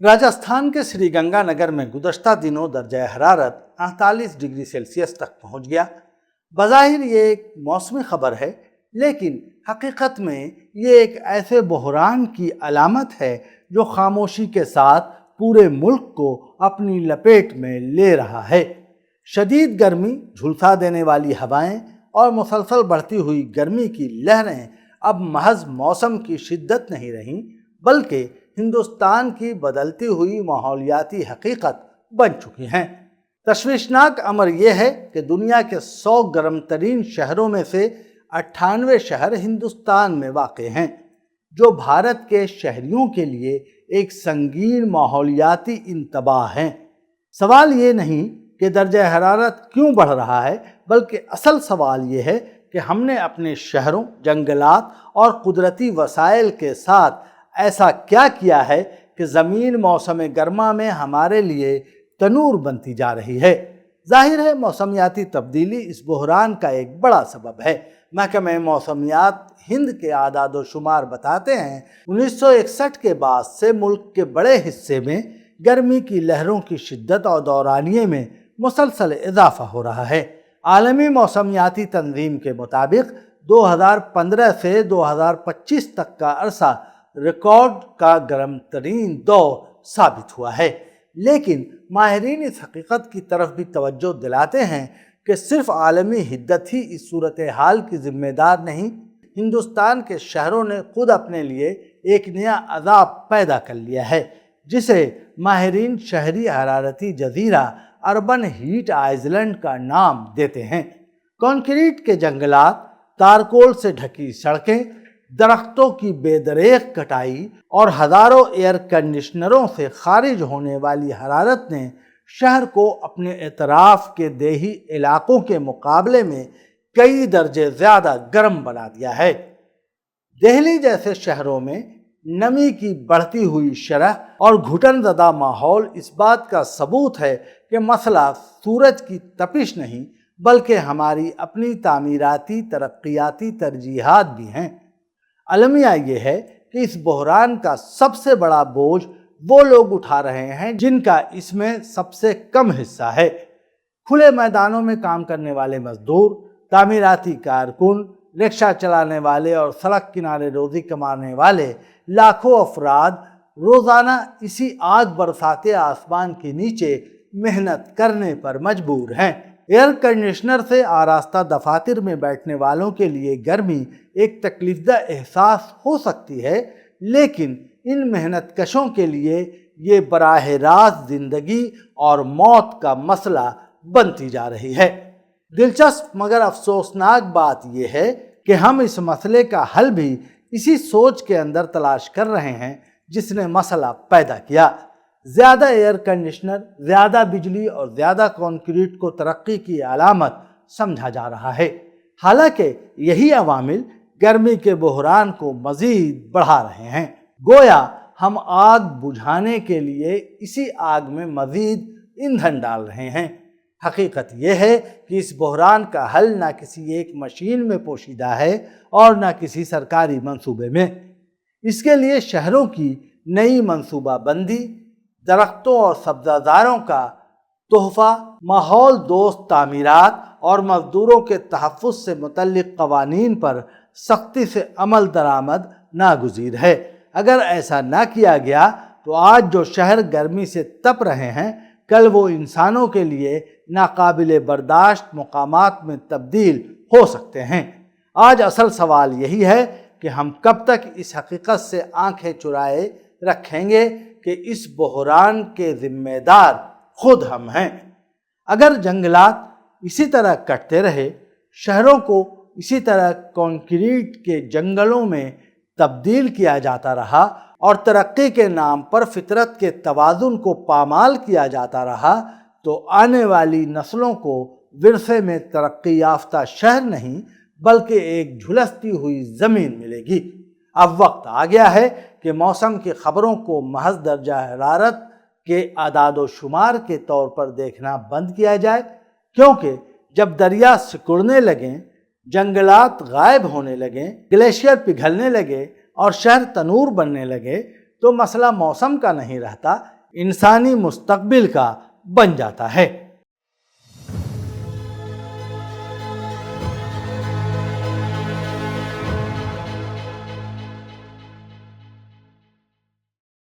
राजस्थान के श्री गंगानगर में गुज़श्ता दिनों दर्जा हरारत 48 डिग्री सेल्सियस तक पहुंच गया। बज़ाहिर ये एक मौसमी खबर है, लेकिन हकीकत में ये एक ऐसे बहरान की अलामत है जो खामोशी के साथ पूरे मुल्क को अपनी लपेट में ले रहा है। शदीद गर्मी, झुलसा देने वाली हवाएं और मुसलसल बढ़ती हुई गर्मी की लहरें अब महज मौसम की शिद्दत नहीं रहीं, बल्कि हिंदुस्तान की बदलती हुई माहौलियाती हकीकत बन चुकी हैं। तशवीशनाक अमर यह है कि दुनिया के 100 गर्म तरीन शहरों में से 98 शहर हिंदुस्तान में वाक़ हैं, जो भारत के शहरियों के लिए एक संगीन माहौलियाती इंतबाह हैं। सवाल ये नहीं कि दर्जा हरारत क्यों बढ़ रहा है, बल्कि असल सवाल ये है कि हमने अपने शहरों, जंगलात और कुदरती वसाइल के साथ ऐसा क्या किया है कि ज़मीन मौसम गर्मा में हमारे लिए तनूर बनती जा रही है। जाहिर है मौसमियाती तब्दीली इस बहरान का एक बड़ा सबब है। महकमे मौसमियात हिंद के आदाद व शुमार बताते हैं 1961 के बाद से मुल्क के बड़े हिस्से में गर्मी की लहरों की शिद्दत और दौरानिये में मुसलसल इजाफा हो रहा है। आलमी मौसमियाती तंजीम के मुताबिक 2015 से 2025 तक का अरसा रिकॉर्ड का गर्म तरीन दौर साबित हुआ है, लेकिन माहिरीन इस हकीकत की तरफ भी तवज्जो दिलाते हैं कि सिर्फ आलमी हिद्दत ही इस सूरत हाल की जिम्मेदार नहीं, हिंदुस्तान के शहरों ने खुद अपने लिए एक नया अज़ाब पैदा कर लिया है, जिसे माहिरीन शहरी हरारती जजीरा अर्बन हीट आइलैंड का नाम देते हैं। कंक्रीट के जंगलात, तारकोल से ढकी सड़कें, दरख्तों की बेदरेख कटाई और हज़ारों एयर कंडीशनरों से खारिज होने वाली हरारत ने शहर को अपने एतराफ़ के देही इलाकों के मुकाबले में कई दर्जे ज़्यादा गर्म बना दिया है। दिल्ली जैसे शहरों में नमी की बढ़ती हुई शरह और घुटनज़दा माहौल इस बात का सबूत है कि मसला सूरज की तपिश नहीं, बल्कि हमारी अपनी तामीराती तरक्याती तरजीहात भी हैं। अलमिया ये है कि इस बहरान का सबसे बड़ा बोझ वो लोग उठा रहे हैं जिनका इसमें सबसे कम हिस्सा है। खुले मैदानों में काम करने वाले मजदूर, तामीराती कारकुन, रिक्शा चलाने वाले और सड़क किनारे रोज़ी कमाने वाले लाखों अफराद रोज़ाना इसी आग बरसाते आसमान के नीचे मेहनत करने पर मजबूर हैं। एयर कंडीशनर से आरास्ता दफातर में बैठने वालों के लिए गर्मी एक तकलीफदा एहसास हो सकती है, लेकिन इन मेहनत कशों के लिए ये बराह रास्त ज़िंदगी और मौत का मसला बनती जा रही है। दिलचस्प मगर अफसोसनाक बात यह है कि हम इस मसले का हल भी इसी सोच के अंदर तलाश कर रहे हैं जिसने मसला पैदा किया। ज़्यादा एयर कंडीशनर, ज़्यादा बिजली और ज़्यादा कंक्रीट को तरक्की की अलामत समझा जा रहा है, हालांकि यही अवामिल गर्मी के बहरान को मज़ीद बढ़ा रहे हैं। गोया हम आग बुझाने के लिए इसी आग में मज़ीद ईंधन डाल रहे हैं। हकीकत यह है कि इस बहरान का हल ना किसी एक मशीन में पोशीदा है और ना किसी सरकारी मंसूबे में। इसके लिए शहरों की नई मंसूबा बंदी, दरख्तों और सब्ज़ाजारों का तोहफ़ा, माहौल दोस्त तामीरात और मज़दूरों के तहफ़्फ़ुज़ से मुतल्लिक़ क़वानीन पर सख्ती से अमल दरामद नागुज़ीर है। अगर ऐसा ना किया गया तो आज जो शहर गर्मी से तप रहे हैं, कल वो इंसानों के लिए नाकाबिले बर्दाश्त मकामात में तब्दील हो सकते हैं। आज असल सवाल यही है कि हम कब तक इस हकीकत से आंखें चुराए रखेंगे कि इस बहरान के ज़िम्मेदार खुद हम हैं। अगर जंगलात इसी तरह कटते रहे, शहरों को इसी तरह कंक्रीट के जंगलों में तब्दील किया जाता रहा और तरक्की के नाम पर फितरत के तवाज़ुन को पामाल किया जाता रहा, तो आने वाली नस्लों को विरसे में तरक्की याफ्ता शहर नहीं, बल्कि एक झुलसती हुई ज़मीन मिलेगी। अब वक्त आ गया है कि मौसम की खबरों को महज दर्जा हरारत के आदाद व शुमार के तौर पर देखना बंद किया जाए, क्योंकि जब दरिया सिकुड़ने लगें, जंगलात गायब होने लगें, ग्लेशियर पिघलने लगे और शहर तनूर बनने लगे, تو مسئلہ موسم کا نہیں رہتا، انسانی مستقبل کا بن جاتا ہے۔